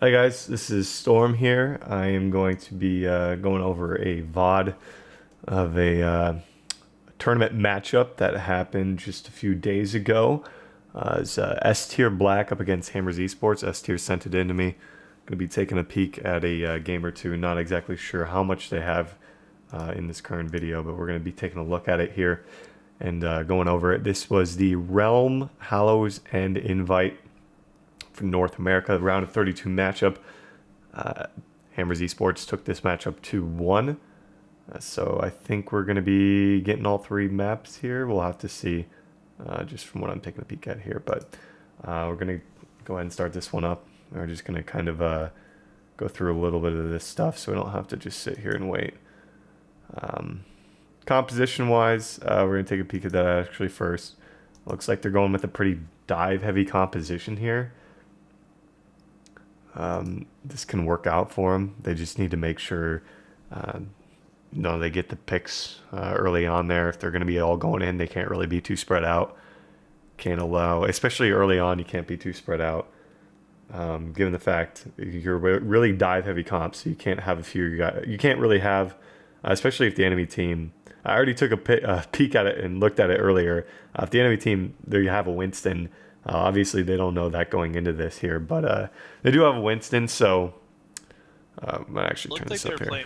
Hi guys, this is Storm here. I am going to be going over a VOD of a tournament matchup that happened just a few days ago. It's S tier Black up against Hammers Esports. S tier sent it in to me. Going to be taking a peek at a game or two. Not exactly sure how much they have in this current video, but we're going to be taking a look at it here and going over it. This was the Realm Hallows End Invite for North America, round of 32 matchup. Hammers Esports took this matchup 2-1. So I think we're going to be getting all three maps here. We'll have to see just from what I'm taking a peek at here. But we're going to go ahead and start this one up. We're just going to kind of go through a little bit of this stuff so we don't have to just sit here and wait. Composition-wise, we're going to take a peek at that actually first. Looks like they're going with a pretty dive-heavy composition here. This can work out for them. They just need to make sure they get the picks early on there. If they're going to be all going in, they can't really be too spread out. Can't allow, especially early on, you can't be too spread out. Given the fact you're really dive heavy comps, so you can't have a few guys. You can't really have, especially if the enemy team. I already took a peek at it and looked at it earlier. If the enemy team, there you have a Winston. Obviously, they don't know that going into this here, but they do have a Winston, so I might actually turn this up here.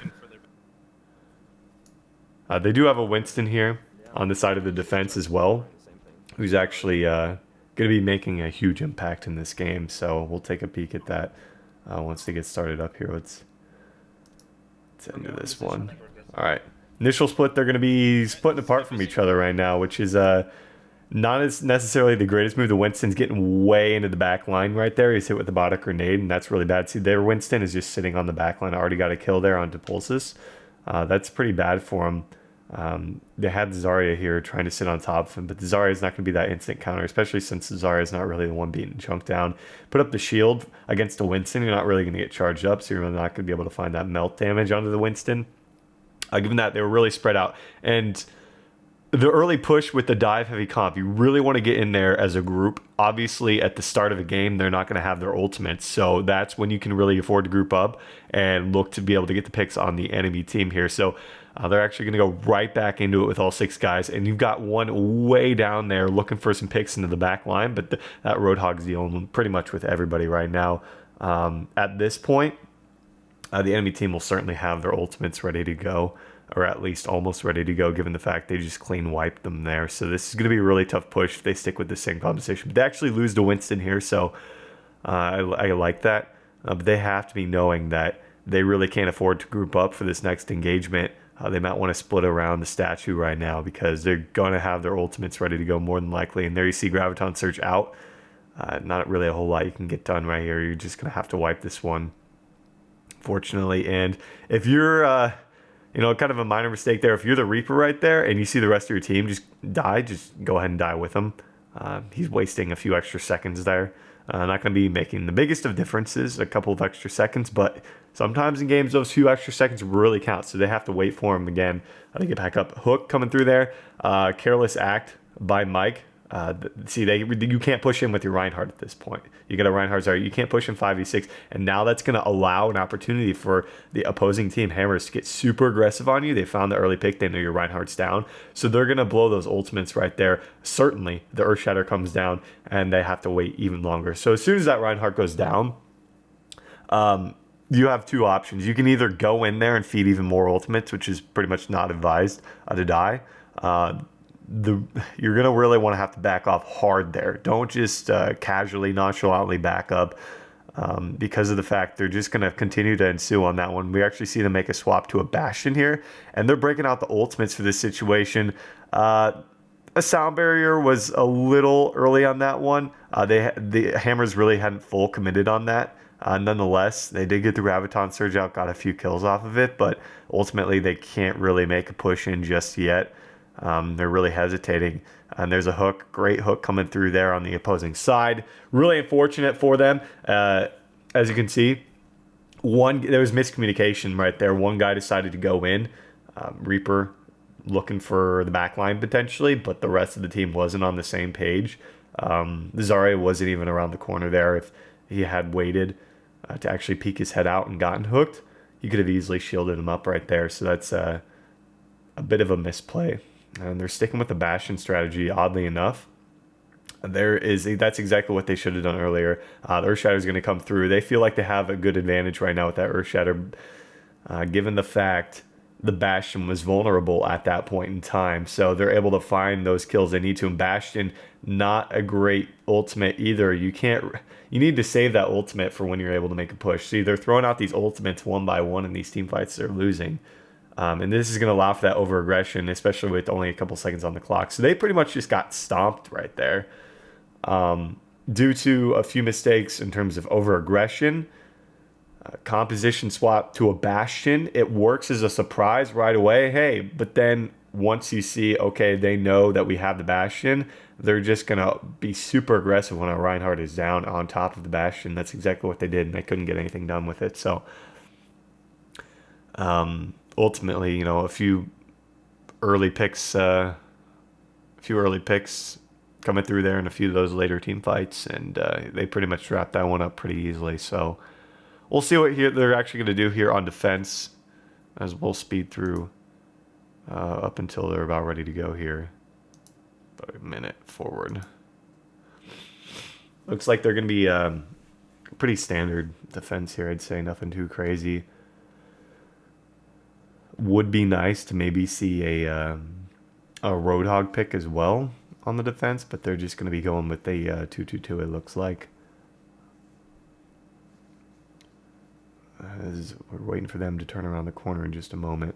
They do have a Winston here on the side of the defense as well, who's actually going to be making a huge impact in this game, so we'll take a peek at that once they get started up here. Let's end this one. All right. Initial split, they're going to be splitting apart from each other right now, which is not as necessarily the greatest move. The Winston's getting way into the back line right there. He's hit with the bot grenade, and that's really bad. See, their Winston is just sitting on the back line. Already got a kill there on Depulsus. That's pretty bad for him. They had Zarya here trying to sit on top of him, but the Zarya is not going to be that instant counter, especially since Zarya is not really the one being chunked down. Put up the shield against the Winston, you're not really going to get charged up, so you're really not going to be able to find that melt damage onto the Winston. Given that they were really spread out, and the early push with the dive heavy comp, you really want to get in there as a group. Obviously, at the start of a game, they're not going to have their ultimates, so that's when you can really afford to group up and look to be able to get the picks on the enemy team here. So they're actually going to go right back into it with all six guys, and you've got one way down there looking for some picks into the back line, but that Roadhog's dealing pretty much with everybody right now. At this point, the enemy team will certainly have their ultimates ready to go, or at least almost ready to go, given the fact they just clean wiped them there. So this is going to be a really tough push if they stick with the same composition. But they actually lose to Winston here, so I like that. But they have to be knowing that they really can't afford to group up for this next engagement. They might want to split around the statue right now because they're going to have their ultimates ready to go more than likely. And there you see Graviton Surge out. Not really a whole lot you can get done right here. You're just going to have to wipe this one, fortunately. And if you're kind of a minor mistake there, if you're the Reaper right there and you see the rest of your team just die, just go ahead and die with him. He's wasting a few extra seconds there. Not going to be making the biggest of differences, a couple of extra seconds, but sometimes in games those few extra seconds really count, so they have to wait for him again to get back up. Hook coming through there. Careless act by Mike. See, you can't push in with your Reinhardt at this point. You got a Reinhardt Zarya. You can't push in 5v6, and now that's going to allow an opportunity for the opposing team Hammers to get super aggressive on you. They found the early pick. They know your Reinhardt's down, so they're going to blow those ultimates right there. Certainly, the Earthshatter comes down, and they have to wait even longer. So as soon as that Reinhardt goes down, you have two options. You can either go in there and feed even more ultimates, which is pretty much not advised to die. You're gonna really want to have to back off hard there. Don't just casually, nonchalantly back up because of the fact they're just gonna continue to ensue on that one. We actually see them make a swap to a Bastion here, and they're breaking out the ultimates for this situation. A sound barrier was a little early on that one. The Hammers really hadn't full committed on that. Nonetheless, they did get the Graviton Surge out, got a few kills off of it, but ultimately they can't really make a push in just yet. They're really hesitating, and there's a hook, great hook coming through there on the opposing side. Really unfortunate for them. As you can see, there was miscommunication right there. One guy decided to go in, Reaper looking for the back line potentially, but the rest of the team wasn't on the same page. The Zarya wasn't even around the corner there. If he had waited, to actually peek his head out and gotten hooked. He could have easily shielded him up right there. So that's a bit of a misplay. And they're sticking with the Bastion strategy, oddly enough. That's exactly what they should have done earlier. The Earthshatter is going to come through. They feel like they have a good advantage right now with that Earthshatter, given the fact the Bastion was vulnerable at that point in time. So they're able to find those kills they need to. And Bastion, not a great ultimate either. You need to save that ultimate for when you're able to make a push. See, they're throwing out these ultimates one by one in these team fights they're losing. And this is going to allow for that over-aggression, especially with only a couple seconds on the clock. So they pretty much just got stomped right there. Due to a few mistakes in terms of over-aggression, composition swap to a Bastion, it works as a surprise right away. Hey, but then once you see, okay, they know that we have the Bastion, they're just going to be super aggressive when our Reinhardt is down on top of the Bastion. That's exactly what they did, and they couldn't get anything done with it. So, ultimately, a few early picks coming through there in a few of those later team fights, and they pretty much wrapped that one up pretty easily. So we'll see what they're actually going to do here on defense, as we'll speed through up until they're about ready to go here. About a minute forward. Looks like they're going to be pretty standard defense here, I'd say. Nothing too crazy. Would be nice to maybe see a Roadhog pick as well on the defense, but they're just going to be going with a 2-2-2, it looks like. As we're waiting for them to turn around the corner in just a moment.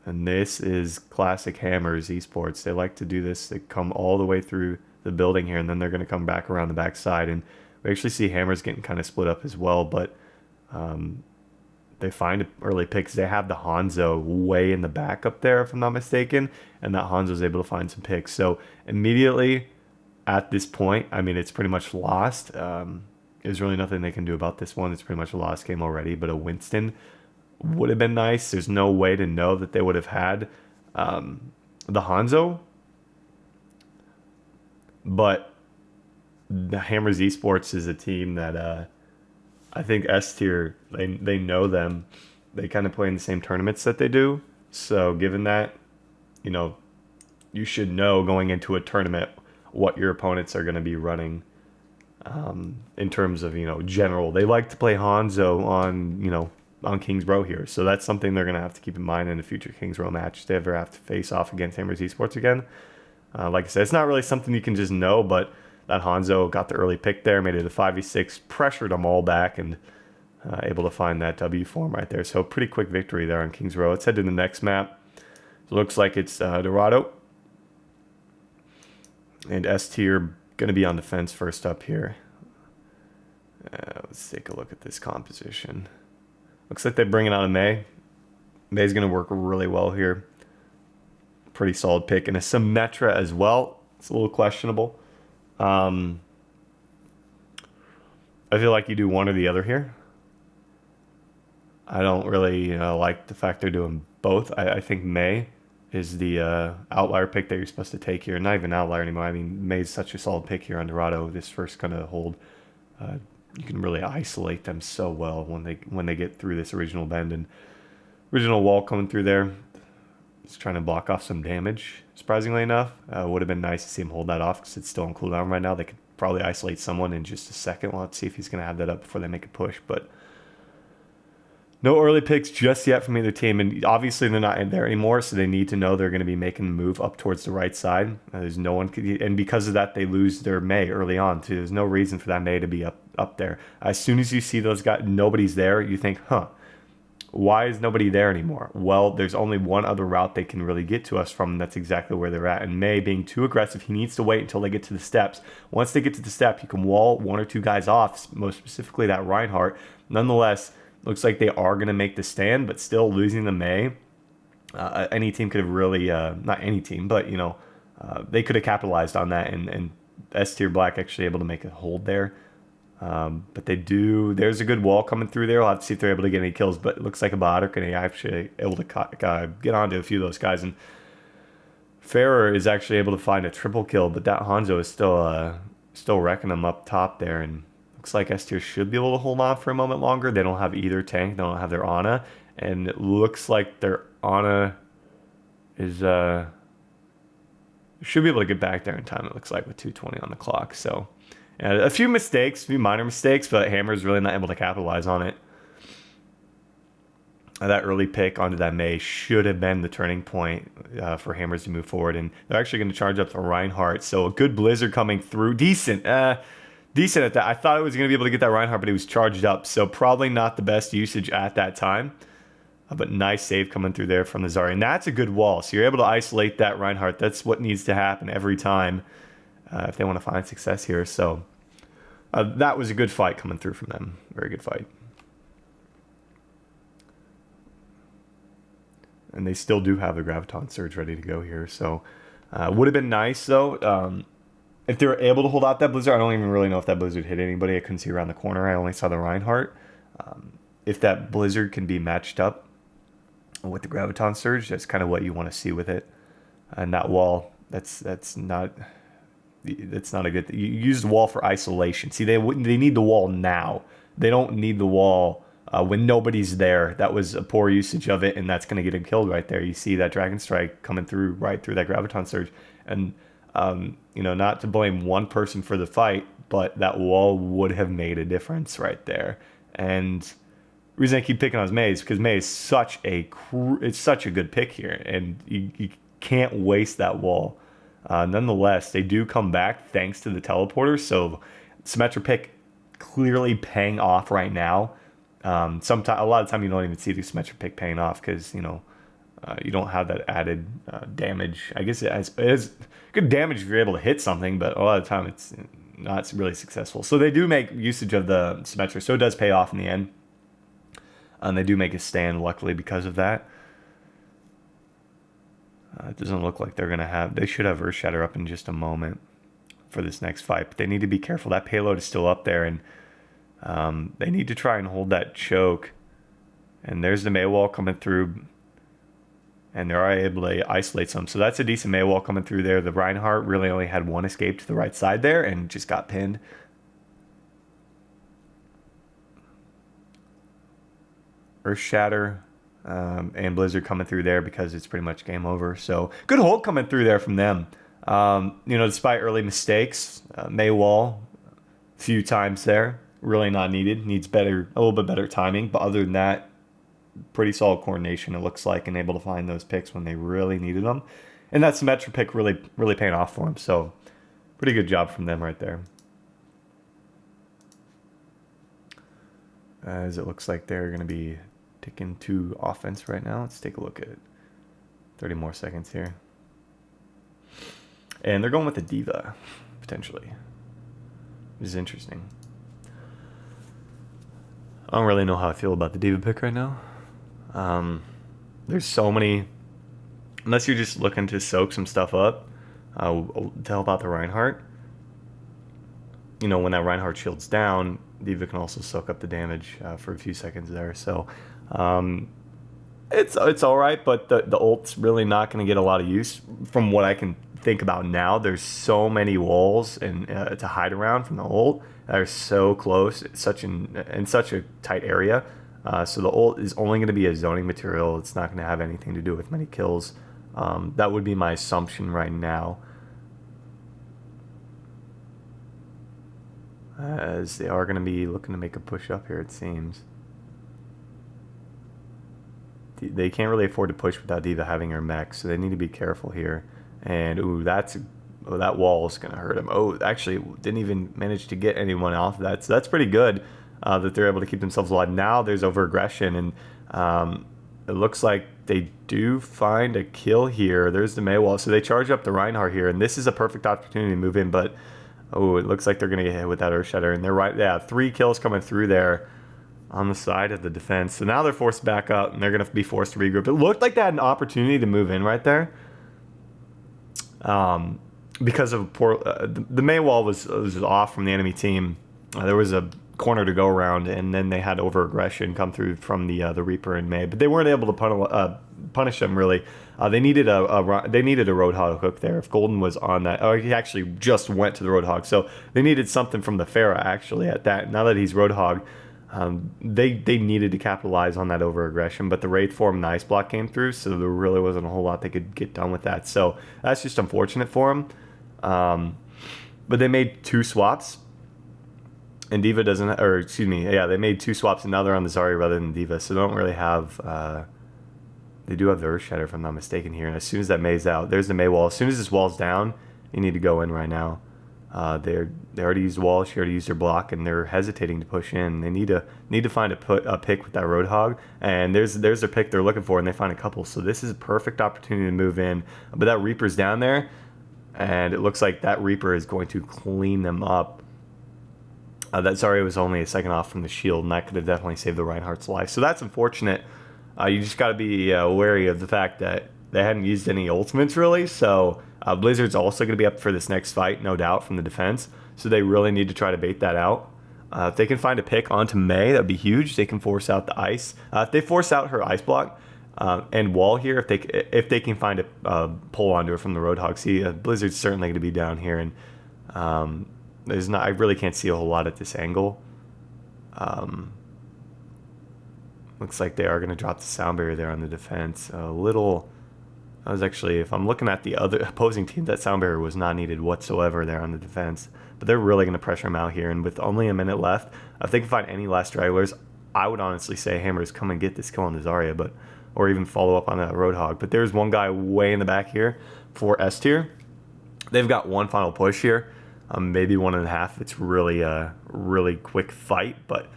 And this is classic Hammers Esports. They like to do this. They come all the way through the building here, and then they're going to come back around the backside. And we actually see Hammers getting kind of split up as well, but they find early picks. They have the Hanzo way in the back up there, if I'm not mistaken, and that Hanzo's able to find some picks. So immediately at this point, I mean, it's pretty much lost. There's really nothing they can do about this one. It's pretty much a lost game already, but a Winston would have been nice. There's no way to know that they would have had the Hanzo, but the Hammers Esports is a team that I think S tier, they know them. They kind of play in the same tournaments that they do. So given that, you should know going into a tournament what your opponents are going to be running in terms of, general. They like to play Hanzo on Kings Row here. So that's something they're going to have to keep in mind in a future Kings Row match if they ever have to face off against Hammers Esports again. Like I said, it's not really something you can just know, but that Hanzo got the early pick there, made it a 5v6, pressured them all back, and able to find that W form right there. So pretty quick victory there on Kings Row. Let's head to the next map. It looks like it's Dorado. And S tier going to be on defense first up here. Let's take a look at this composition. Looks like they're bringing out a Mei. Mei's going to work really well here. Pretty solid pick. And a Symmetra as well. It's a little questionable. I feel like you do one or the other here. I don't really like the fact they're doing both. I think Mei is the outlier pick that you're supposed to take here. Not even outlier anymore. I mean, Mei's such a solid pick here on Dorado. This first kind of hold, you can really isolate them so well when they get through this original bend and original wall coming through there. Just trying to block off some damage, surprisingly enough. Would have been nice to see him hold that off because it's still on cooldown right now. They could probably isolate someone in just a second. We'll have to see if he's going to have that up before they make a push. But no early picks just yet from either team. And obviously they're not in there anymore, so they need to know they're going to be making the move up towards the right side. There's no one, and because of that, they lose their Mei early on too. There's no reason for that Mei to be up there. As soon as you see those guys, nobody's there, you think, why is nobody there anymore? Well, there's only one other route they can really get to us from, and that's exactly where they're at. And Mei being too aggressive, he needs to wait until they get to the steps. Once they get to the step, he can wall one or two guys off, most specifically that Reinhardt. Nonetheless, looks like they are going to make the stand, but still losing the Mei. Any team could have really, not any team, but, they could have capitalized on that, and S tier Black actually able to make a hold there. But they do. There's a good wall coming through there. We'll have to see if they're able to get any kills. But it looks like a Bahadur can actually able to get onto a few of those guys. And Farrer is actually able to find a triple kill. But that Hanzo is Still wrecking them up top there, and looks like S tier should be able to hold on for a moment longer. They don't have either tank. They don't have their Ana, and it looks like their Ana is should be able to get back there in time. It looks like with 2:20 on the clock. So, and a few mistakes, a few minor mistakes, but Hammer's really not able to capitalize on it. That early pick onto that Mei should have been the turning point for Hammers to move forward, and they're actually going to charge up to Reinhardt. So a good Blizzard coming through, decent at that. I thought it was going to be able to get that Reinhardt, but he was charged up, so probably not the best usage at that time. But nice save coming through there from the Zarya, and that's a good wall. So you're able to isolate that Reinhardt. That's what needs to happen every time if they want to find success here. So that was a good fight coming through from them. Very good fight. And they still do have the Graviton Surge ready to go here. So would have been nice, though, if they were able to hold out that Blizzard. I don't even really know if that Blizzard hit anybody. I couldn't see around the corner. I only saw the Reinhardt. If that Blizzard can be matched up with the Graviton Surge, that's kind of what you want to see with it. And that wall, that's not a good thing. You use the wall for isolation. See, they need the wall now. They don't need the wall when nobody's there. That was a poor usage of it, and that's going to get him killed right there. You see that Dragon Strike coming through right through that Graviton Surge. And, not to blame one person for the fight, but that wall would have made a difference right there. And the reason I keep picking on Mei is because Mei is such a good pick here, and you can't waste that wall. Nonetheless, they do come back thanks to the teleporter, so Symmetra pick clearly paying off right now. A lot of time you don't even see the Symmetra pick paying off because you don't have that added damage. I guess it is good damage if you're able to hit something, but a lot of the time it's not really successful. So they do make usage of the Symmetra, so it does pay off in the end. And they do make a stand, luckily, because of that. It doesn't look like they're going to have... They should have Earthshatter up in just a moment for this next fight. But they need to be careful. That payload is still up there, and they need to try and hold that choke. And there's the Mei wall coming through. And they're able to isolate some. So that's a decent Mei wall coming through there. The Reinhardt really only had one escape to the right side there and just got pinned. Earthshatter and Blizzard coming through there because it's pretty much game over. So good hold coming through there from them. Despite early mistakes, Mei wall a few times there, really not needed. Needs a little bit better timing. But other than that, pretty solid coordination, it looks like, and able to find those picks when they really needed them. And that Symmetra pick really paying off for them. So pretty good job from them right there. As it looks like they're going to be ticking to offense right now. Let's take a look at it. 30 more seconds here. And they're going with the D.Va, potentially. Which is interesting. I don't really know how I feel about the D.Va pick right now. There's so many... Unless you're just looking to soak some stuff up to help out the Reinhardt. When that Reinhardt shield's down, D.Va can also soak up the damage for a few seconds there. So it's all right, but the ult's really not going to get a lot of use from what I can think about now. There's so many walls and to hide around from the ult that are so close. It's in such a tight area. So the ult is only going to be a zoning material. It's not going to have anything to do with many kills. That would be my assumption right now. As they are going to be looking to make a push up here, it seems. They can't really afford to push without D.Va having her mech, so they need to be careful here. And, that wall is going to hurt him. Oh, actually, didn't even manage to get anyone off of that. So that's pretty good that they're able to keep themselves alive. Now there's over-aggression, and it looks like they do find a kill here. There's the Mei wall. So they charge up the Reinhardt here, and this is a perfect opportunity to move in, but... Oh, it looks like they're going to get hit with that Earthshatter. And they're right. Yeah, 3 kills coming through there on the side of the defense. So now they're forced back up, and they're going to be forced to regroup. It looked like they had an opportunity to move in right there. Because of poor... the Mei wall was off from the enemy team. There was a corner to go around, and then they had over aggression come through from the Reaper in May, but they weren't able to punish them really. They needed a Roadhog hook there. If Golden was on that, oh, he actually just went to the Roadhog, so they needed something from the Pharah actually at that. Now that he's Roadhog, they needed to capitalize on that over aggression, but the Wraith form and the Ice Block came through, so there really wasn't a whole lot they could get done with that. So that's just unfortunate for them. But they made 2 swaps. And Diva doesn't, or excuse me, yeah, they made 2 swaps, and now they're on the Zarya rather than Diva, so they don't really have, they do have the Earth Shatter if I'm not mistaken here, and as soon as that May's out, there's the May wall. As soon as this wall's down, you need to go in right now. They already used wall, she already used her block, and they're hesitating to push in. They need to find a pick with that Roadhog, and there's their pick they're looking for, and they find a couple, so this is a perfect opportunity to move in. But that Reaper's down there, and it looks like that Reaper is going to clean them up. That Zarya was only a second off from the shield, and that could have definitely saved the Reinhardt's life. So that's unfortunate. You just got to be wary of the fact that they hadn't used any ultimates really. So Blizzard's also going to be up for this next fight, no doubt, from the defense. So they really need to try to bait that out. If they can find a pick onto May, that'd be huge. They can force out the ice. If they force out her ice block and wall here, if they can find a pull onto her from the Roadhog, see, Blizzard's certainly going to be down here, and I really can't see a whole lot at this angle. Looks like they are going to drop the sound barrier there on the defense. I was actually, if I'm looking at the other opposing team, that sound barrier was not needed whatsoever there on the defense. But they're really going to pressure him out here. And with only a minute left, if they can find any last stragglers, I would honestly say Hammers, come and get this kill on the Zarya, or even follow up on that Roadhog. But there's one guy way in the back here for S tier. They've got one final push here. Maybe 1.5. It's really a really quick fight, but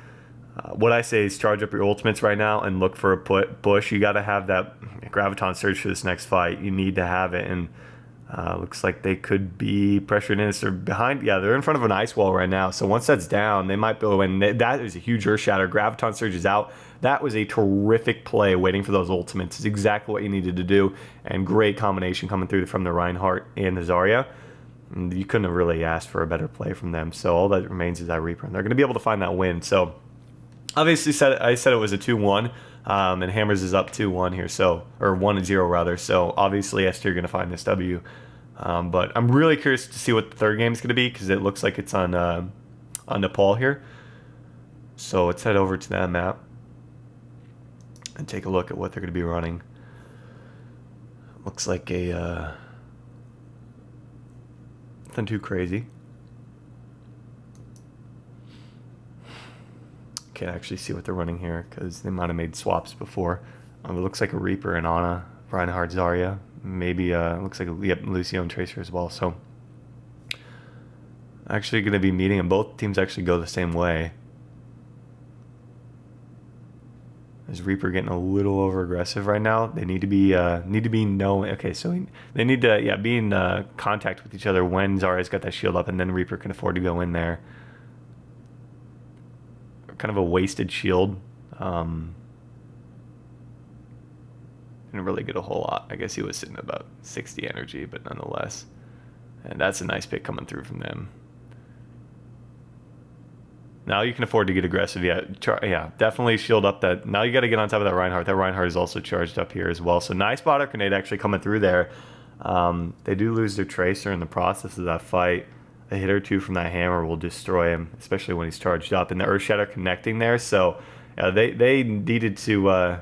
what I say is charge up your ultimates right now and look for a push. You got to have that Graviton Surge for this next fight. You need to have it, and looks like they could be pressured in. They're behind. Yeah, they're in front of an ice wall right now. So once that's down, they might go in. That is a huge Earth Shatter. Graviton Surge is out. That was a terrific play waiting for those ultimates. It's exactly what you needed to do, and great combination coming through from the Reinhardt and the Zarya. You couldn't have really asked for a better play from them. So all that remains is that Reaper, and they're going to be able to find that win. So obviously I said it was a 2-1, and Hammers is up 2-1 here, so, or 1-0 rather. So obviously S tier going to find this W. But I'm really curious to see what the third game is going to be, because it looks like it's on Nepal here. So let's head over to that map and take a look at what they're going to be running. Looks like a nothing too crazy. Can't actually see what they're running here because they might have made swaps before. It looks like a Reaper and Ana, Reinhardt, Zarya. Maybe looks like Lucio and Tracer as well. So actually going to be meeting, and both teams actually go the same way. Is Reaper getting a little over aggressive right now? They need to be knowing. Okay, so they need to be in contact with each other when Zarya's got that shield up, and then Reaper can afford to go in there. Kind of a wasted shield. Didn't really get a whole lot. I guess he was sitting about 60 energy, but nonetheless, and that's a nice pick coming through from them. Now you can afford to get aggressive. Yeah, definitely shield up that. Now you got to get on top of that Reinhardt. That Reinhardt is also charged up here as well. So nice spotter grenade actually coming through there. They do lose their Tracer in the process of that fight. A hit or two from that hammer will destroy him, especially when he's charged up. And the Earth Shatter connecting there. So they needed to...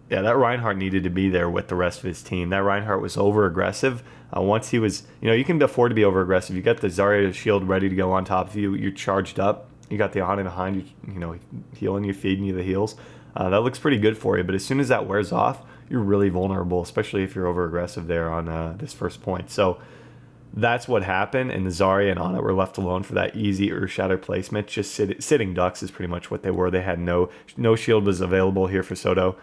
that Reinhardt needed to be there with the rest of his team. That Reinhardt was over aggressive. Once he was, you can afford to be over aggressive. You got the Zarya shield ready to go on top of you. You're charged up. You got the Ana behind you, healing you, feeding you the heals. That looks pretty good for you. But as soon as that wears off, you're really vulnerable, especially if you're over aggressive there on this first point. So that's what happened. And the Zarya and Ana were left alone for that easy Earth Shatter placement. Just sitting ducks is pretty much what they were. They had no shield was available here for Soto.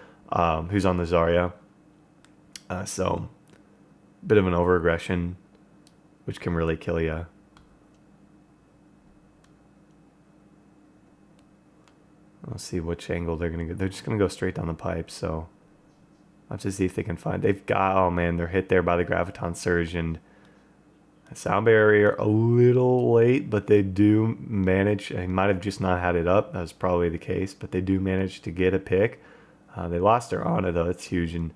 Who's on the Zarya. So, bit of an over-aggression, which can really kill you. Let's see which angle they're going to go. They're just going to go straight down the pipe, so I'll have to see if they can find... They've got... Oh, man, they're hit there by the Graviton Surge, and Sound barrier a little late, but they do manage. He might have just not had it up. That was probably the case, but they do manage to get a pick. They lost their Ana though. It's huge. And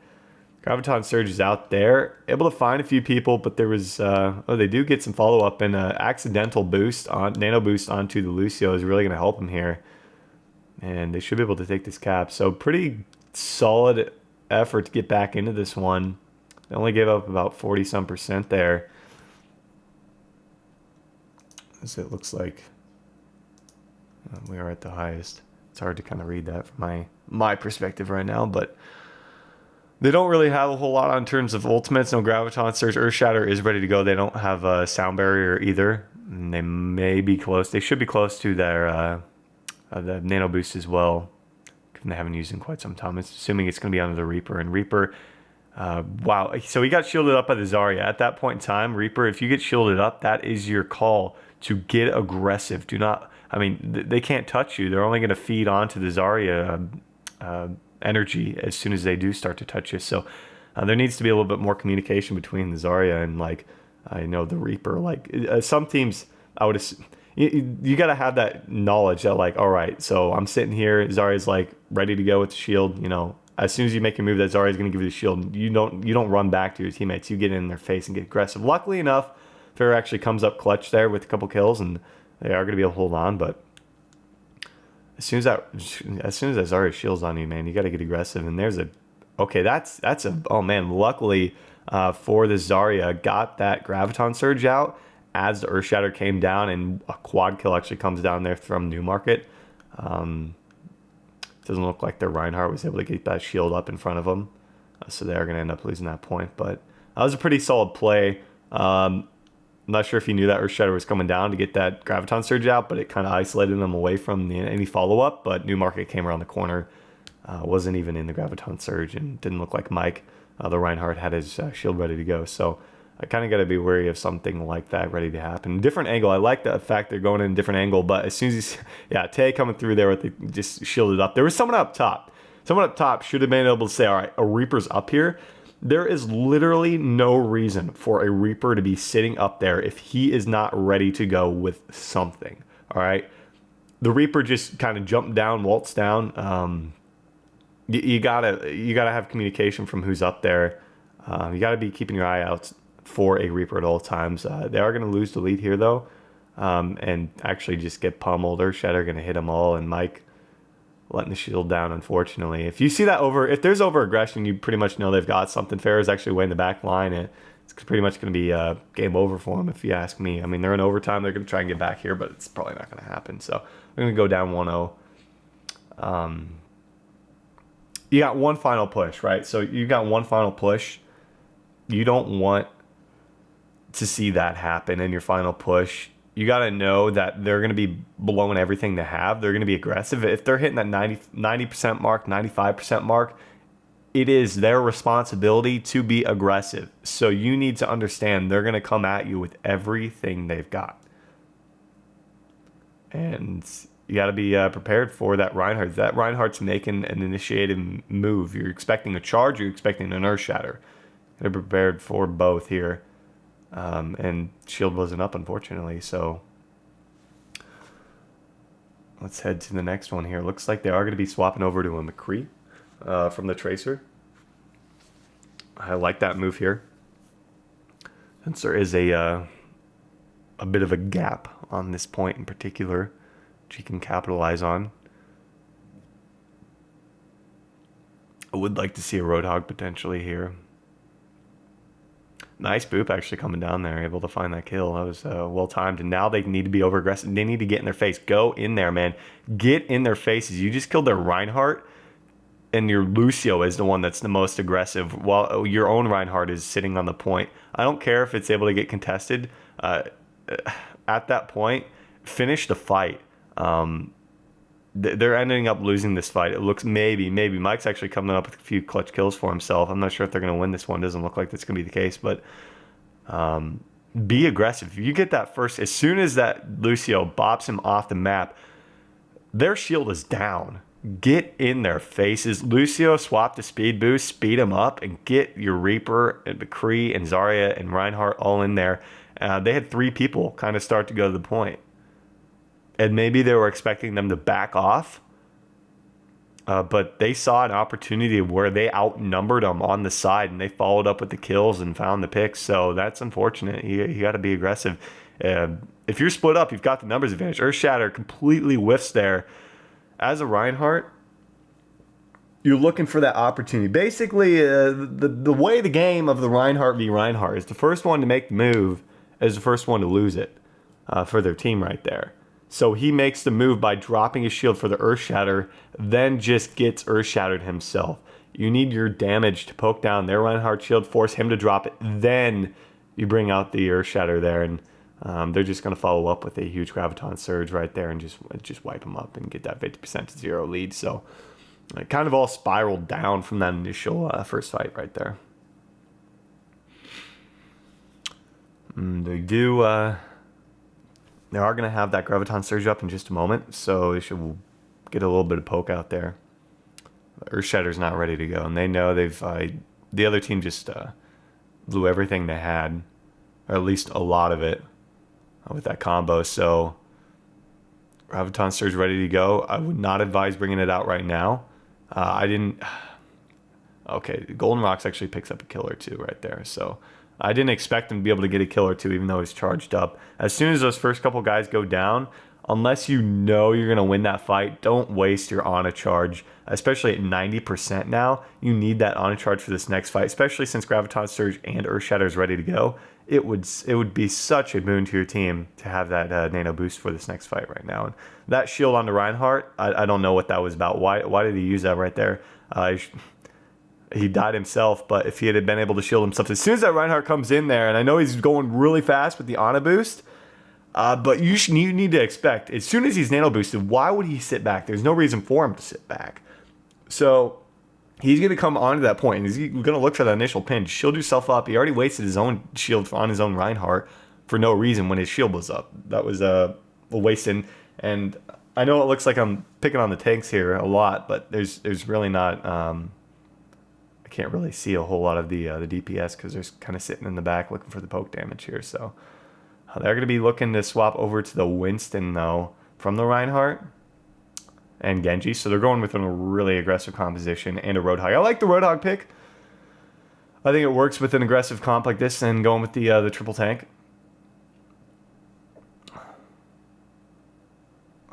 Graviton Surge is out there, able to find a few people, but there was they do get some follow up, and accidental boost on nano boost onto the Lucio is really going to help him here, and they should be able to take this cap. So pretty solid effort to get back into this one. They only gave up about 40% there, as it looks like we are at the highest. It's hard to kind of read that from my perspective right now, but they don't really have a whole lot in terms of ultimates. No Graviton Surge. Earth Shatter is ready to go. They don't have a Sound Barrier either. And they may be close. They should be close to their the Nano Boost as well. They haven't used in quite some time. It's assuming it's going to be under the Reaper. And Reaper, wow. So he got shielded up by the Zarya. At that point in time, Reaper, if you get shielded up, that is your call to get aggressive. Do not, I mean, they can't touch you. They're only going to feed onto the Zarya energy as soon as they do start to touch you. So there needs to be a little bit more communication between the Zarya and, like, I know the Reaper. Like, some teams, I would assume, you got to have that knowledge that, like, all right, so I'm sitting here, Zarya's like ready to go with the shield. You know, as soon as you make a move, that Zarya's going to give you the shield. You don't run back to your teammates. You get in their face and get aggressive. Luckily enough, Fair actually comes up clutch there with a couple kills, and they are going to be able to hold on. But as soon as that Zarya shield's on you, man, you got to get aggressive. And there's oh man, luckily for the Zarya, got that Graviton Surge out as the Earth Shatter came down, and a quad kill actually comes down there from Newmarket. Doesn't look like their Reinhardt was able to get that shield up in front of them, so they are going to end up losing that point. But that was a pretty solid play. I'm not sure if he knew that Earth Shatter was coming down to get that Graviton Surge out, but it kind of isolated them away from any follow-up. But Newmarket came around the corner, wasn't even in the Graviton Surge, and didn't look like Mike, the Reinhardt, had his shield ready to go. So I kind of got to be wary of something like that ready to happen. Different angle. I like the fact they're going in a different angle, but as soon as Tay coming through there with just shielded up. There was someone up top. Someone up top should have been able to say, all right, a Reaper's up here. There is literally no reason for a Reaper to be sitting up there if he is not ready to go with something. All right. The Reaper just kind of jumped down, waltzed down. You gotta have communication from who's up there. You gotta be keeping your eye out for a Reaper at all times. They are gonna lose the lead here though, and actually just get pummeled. Earth Shatter gonna hit them all, and Mike letting the shield down, unfortunately. If you see that if there's over aggression, you pretty much know they've got something. Fair is actually way in the back line, and it's pretty much going to be game over for them, if you ask me. I mean, they're in overtime. They're going to try and get back here, but it's probably not going to happen. So they're going to go down 1-0. You got one final push, right? So you got one final push. You don't want to see that happen in your final push. You got to know that they're going to be blowing everything they have. They're going to be aggressive. If they're hitting that 90% mark, 95% mark, it is their responsibility to be aggressive. So you need to understand they're going to come at you with everything they've got. And you got to be prepared for that Reinhardt. That Reinhardt's making an initiated move. You're expecting a charge, you're expecting an Earth Shatter. They're prepared for both here. And shield wasn't up, unfortunately, so let's head to the next one here. Looks like they are going to be swapping over to a McCree from the Tracer. I like that move here, since there is a bit of a gap on this point in particular, which you can capitalize on. I would like to see a Roadhog potentially here. Nice boop actually coming down there, able to find that kill. That was well timed. And now they need to be over aggressive. They need to get in their face. Go in there, man. Get in their faces. You just killed their Reinhardt, and your Lucio is the one that's the most aggressive, while your own Reinhardt is sitting on the point. I don't care if it's able to get contested. At that point, finish the fight. They're ending up losing this fight. It looks maybe Mike's actually coming up with a few clutch kills for himself. I'm not sure if they're going to win this one. Doesn't look like that's going to be the case, but be aggressive. If you get that first, as soon as that Lucio bops him off the map, their shield is down. Get in their faces. Lucio, swap the speed boost, speed him up, and get your Reaper and McCree and Zarya and Reinhardt all in there They had 3 people kind of start to go to the point. And maybe they were expecting them to back off. But they saw an opportunity where they outnumbered them on the side, and they followed up with the kills and found the picks. So that's unfortunate. You got to be aggressive. If you're split up, you've got the numbers advantage. Earthshatter completely whiffs there. As a Reinhardt, you're looking for that opportunity. Basically, the way the game of the Reinhardt v. Reinhardt is the first one to make the move is the first one to lose it for their team right there. So he makes the move by dropping his shield for the Earthshatter, then just gets Earthshattered himself. You need your damage to poke down their Reinhardt shield, force him to drop it, then you bring out the Earthshatter there, and they're just going to follow up with a huge Graviton Surge right there and just wipe them up and get that 50% to 0 lead. So it kind of all spiraled down from that initial first fight right there. They are going to have that Graviton Surge up in just a moment, so they should get a little bit of poke out there. Earthshatter's not ready to go, and they know the other team just blew everything they had, or at least a lot of it, with that combo. So Graviton Surge ready to go. I would not advise bringing it out right now. Okay, Golden Rocks actually picks up a kill or 2 right there, so I didn't expect him to be able to get a kill or 2 even though he's charged up. As soon as those first couple guys go down, unless you know you're going to win that fight, don't waste your Ana charge, especially at 90% now. You need that Ana charge for this next fight, especially since Graviton Surge and Earthshatter is ready to go. It would be such a boon to your team to have that nano boost for this next fight right now. And that shield on the Reinhardt, I don't know what that was about. Why did he use that right there? He died himself, but if he had been able to shield himself, as soon as that Reinhardt comes in there, and I know he's going really fast with the Ana boost, but you need to expect, as soon as he's nano boosted, why would he sit back? There's no reason for him to sit back. So he's going to come onto that point, and he's going to look for that initial pin. Shield yourself up. He already wasted his own shield on his own Reinhardt for no reason when his shield was up. That was a waste. And I know it looks like I'm picking on the tanks here a lot, but there's really not... I can't really see a whole lot of the DPS because they're kind of sitting in the back looking for the poke damage here. So they're going to be looking to swap over to the Winston, though, from the Reinhardt and Genji. So they're going with a really aggressive composition and a Roadhog. I like the Roadhog pick. I think it works with an aggressive comp like this and going with the triple tank.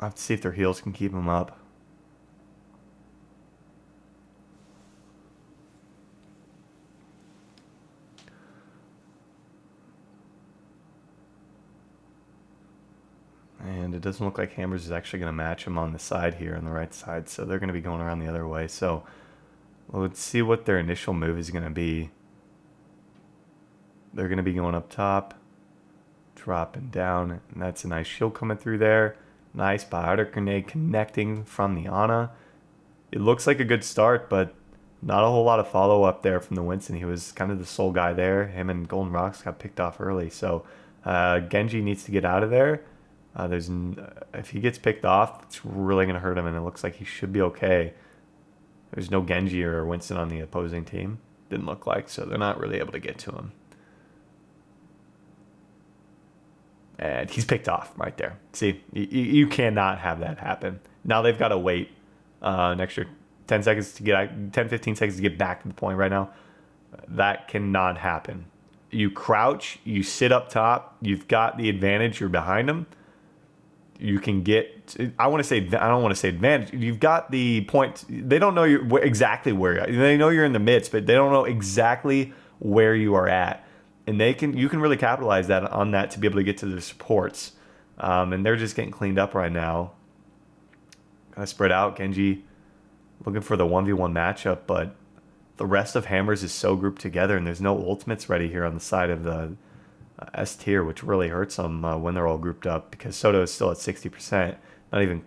I'll have to see if their heals can keep them up. And it doesn't look like Hammers is actually going to match him on the side here, on the right side. So they're going to be going around the other way. So let's see what their initial move is going to be. They're going to be going up top, dropping down. And that's a nice shield coming through there. Nice biotic grenade connecting from the Ana. It looks like a good start, but not a whole lot of follow-up there from the Winston. He was kind of the sole guy there. Him and Golden Rocks got picked off early. So Genji needs to get out of there. If he gets picked off, it's really going to hurt him, and it looks like he should be okay. There's no Genji or Winston on the opposing team. Didn't look like, so they're not really able to get to him. And he's picked off right there. See, you cannot have that happen. Now they've got to wait an extra 10 seconds to get 10-15 seconds to get back to the point right now. That cannot happen. You crouch, you sit up top, you've got the advantage, you're behind them. You can get, I don't want to say advantage. You've got the point. They don't know exactly where you're at. They know you're in the midst, but they don't know exactly where you are at. And you can really capitalize on that to be able to get to the supports. And they're just getting cleaned up right now. Kind of spread out. Genji looking for the 1v1 matchup, but the rest of Hammers is so grouped together, and there's no ultimates ready here on the side of the S tier, which really hurts them when they're all grouped up, because Soto is still at 60%, not even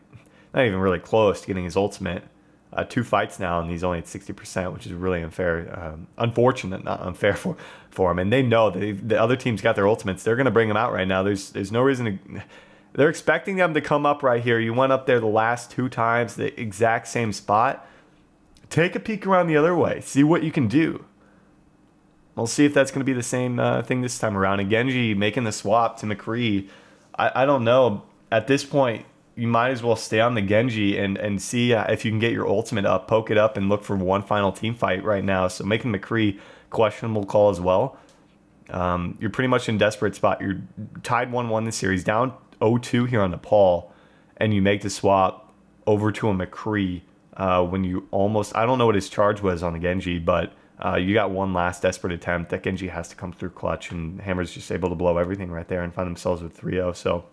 really close to getting his ultimate. 2 fights now, and he's only at 60%, which is really unfair. Unfortunate, not unfair for him. And they know that the other team's got their ultimates. They're going to bring them out right now. There's no reason to. They're expecting them to come up right here. You went up there the last 2 times, the exact same spot. Take a peek around the other way. See what you can do. we'll see if that's going to be the same thing this time around. And Genji making the swap to McCree, I don't know. At this point, you might as well stay on the Genji and see if you can get your ultimate up, poke it up, and look for one final team fight right now. So making McCree questionable call as well. You're pretty much in desperate spot. You're tied 1-1 this series, down 0-2 here on Nepal, and you make the swap over to a McCree when you almost, I don't know what his charge was on the Genji, but you got one last desperate attempt. That Genji has to come through clutch, and Hammer's just able to blow everything right there and find themselves with 3-0. So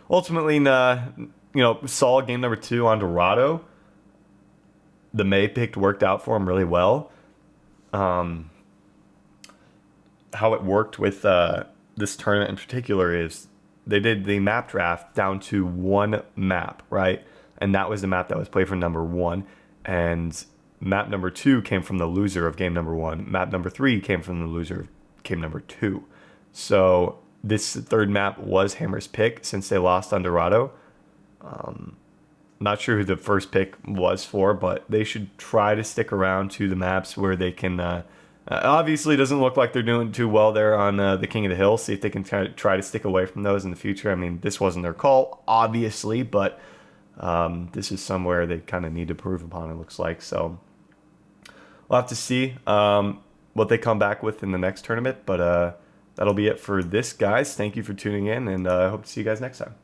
ultimately, solid game number 2 on Dorado. The May pick worked out for him really well. How it worked with this tournament in particular is they did the map draft down to one map, right? And that was the map that was played for number 1. And map number 2 came from the loser of game number 1. Map number 3 came from the loser of game number 2. So this third map was Hammer's pick since they lost on Dorado. Not sure who the first pick was for, but they should try to stick around to the maps where they can... obviously, it doesn't look like they're doing too well there on the King of the Hill. See if they can try to stick away from those in the future. I mean, this wasn't their call, obviously, but this is somewhere they kind of need to prove upon, it looks like. So we'll have to see what they come back with in the next tournament. But that'll be it for this, guys. Thank you for tuning in, and I hope to see you guys next time.